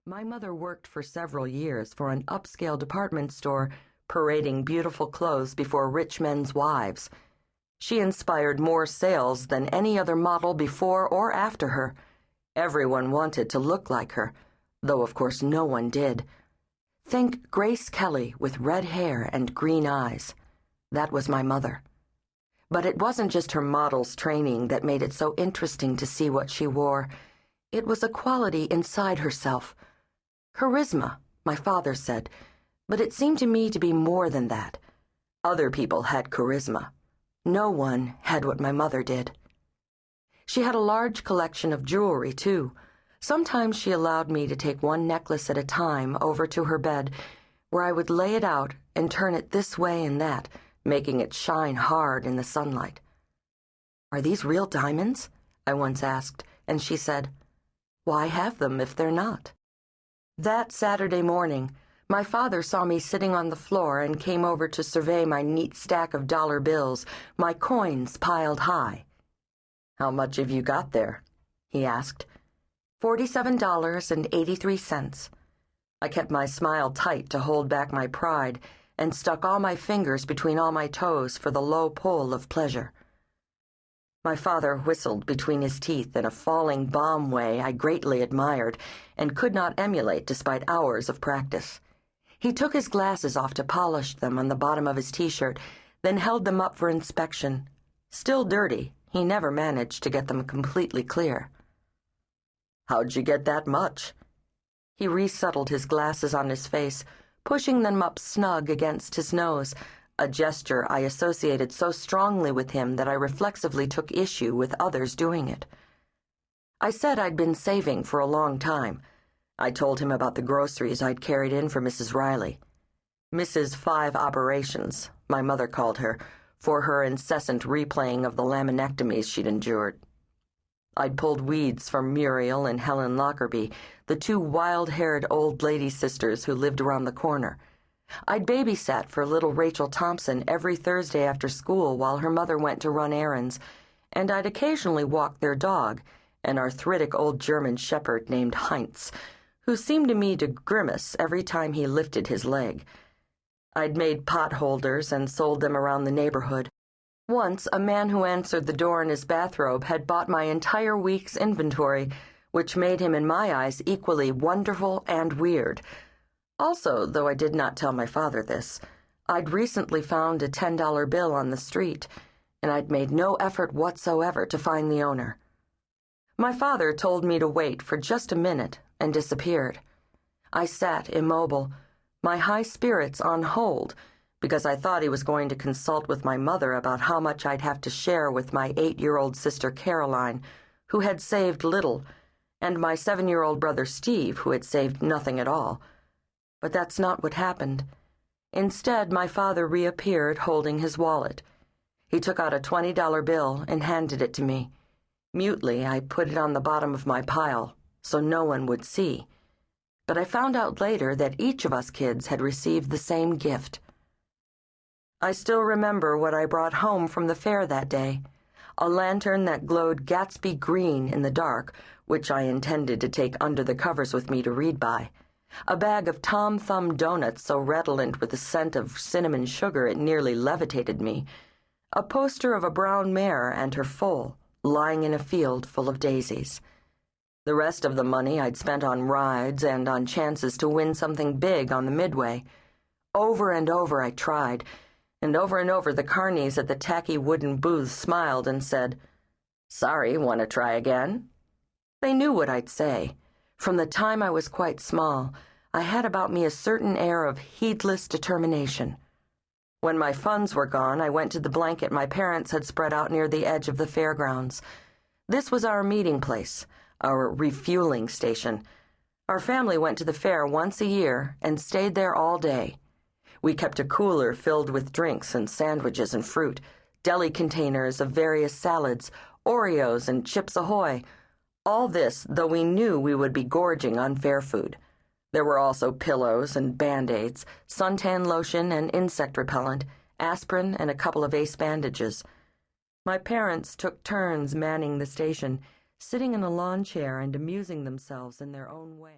My mother worked for several years for an upscale department store, parading beautiful clothes before rich men's wives. She inspired more sales than any other model before or after her. Everyone wanted to look like her, though of course no one did. Think Grace Kelly with red hair and green eyes. That was my mother. But it wasn't just her model's training that made it so interesting to see what she wore. It was a quality inside herself. Charisma, my father said, but it seemed to me to be more than that. Other people had charisma. No one had what my mother did. She had a large collection of jewelry, too. Sometimes she allowed me to take one necklace at a time over to her bed, where I would lay it out and turn it this way and that, making it shine hard in the sunlight. "Are these real diamonds?" I once asked, and she said, "Why have them if they're not?" That Saturday morning, my father saw me sitting on the floor and came over to survey my neat stack of dollar bills, my coins piled high. "How much have you got there?" he asked. $47.83. I kept my smile tight to hold back my pride and stuck all my fingers between all my toes for the low pull of pleasure. My father whistled between his teeth in a falling bomb way I greatly admired and could not emulate despite hours of practice. He took his glasses off to polish them on the bottom of his t-shirt, then held them up for inspection. Still dirty, he never managed to get them completely clear. "How'd you get that much?" He resettled his glasses on his face, pushing them up snug against his nose, a gesture I associated so strongly with him that I reflexively took issue with others doing it. I said I'd been saving for a long time. I told him about the groceries I'd carried in for Mrs. Riley. Mrs. Five Operations, my mother called her, for her incessant replaying of the laminectomies she'd endured. I'd pulled weeds from Muriel and Helen Lockerbie, the two wild-haired old lady sisters who lived around the corner. I'd babysat for little Rachel Thompson every Thursday after school while her mother went to run errands, and I'd occasionally walked their dog, an arthritic old German shepherd named Heinz, who seemed to me to grimace every time he lifted his leg. I'd made pot holders and sold them around the neighborhood. Once, a man who answered the door in his bathrobe had bought my entire week's inventory, which made him in my eyes equally wonderful and weird. Also, though I did not tell my father this, I'd recently found a $10 bill on the street, and I'd made no effort whatsoever to find the owner. My father told me to wait for just a minute and disappeared. I sat immobile, my high spirits on hold, because I thought he was going to consult with my mother about how much I'd have to share with my 8-year-old sister Caroline, who had saved little, and my 7-year-old brother Steve, who had saved nothing at all. But that's not what happened. Instead, my father reappeared holding his wallet. He took out a $20 bill and handed it to me. Mutely, I put it on the bottom of my pile, so no one would see. But I found out later that each of us kids had received the same gift. I still remember what I brought home from the fair that day, a lantern that glowed Gatsby green in the dark, which I intended to take under the covers with me to read by, a bag of Tom Thumb donuts so redolent with the scent of cinnamon sugar it nearly levitated me, a poster of a brown mare and her foal lying in a field full of daisies. The rest of the money I'd spent on rides and on chances to win something big on the Midway. Over and over I tried, and over the carnies at the tacky wooden booths smiled and said, "Sorry, want to try again?" They knew what I'd say. From the time I was quite small, I had about me a certain air of heedless determination. When my funds were gone, I went to the blanket my parents had spread out near the edge of the fairgrounds. This was our meeting place, our refueling station. Our family went to the fair once a year and stayed there all day. We kept a cooler filled with drinks and sandwiches and fruit, deli containers of various salads, Oreos and Chips Ahoy. All this, though we knew we would be gorging on fair food. There were also pillows and Band-Aids, suntan lotion and insect repellent, aspirin and a couple of ace bandages. My parents took turns manning the station, sitting in a lawn chair and amusing themselves in their own way.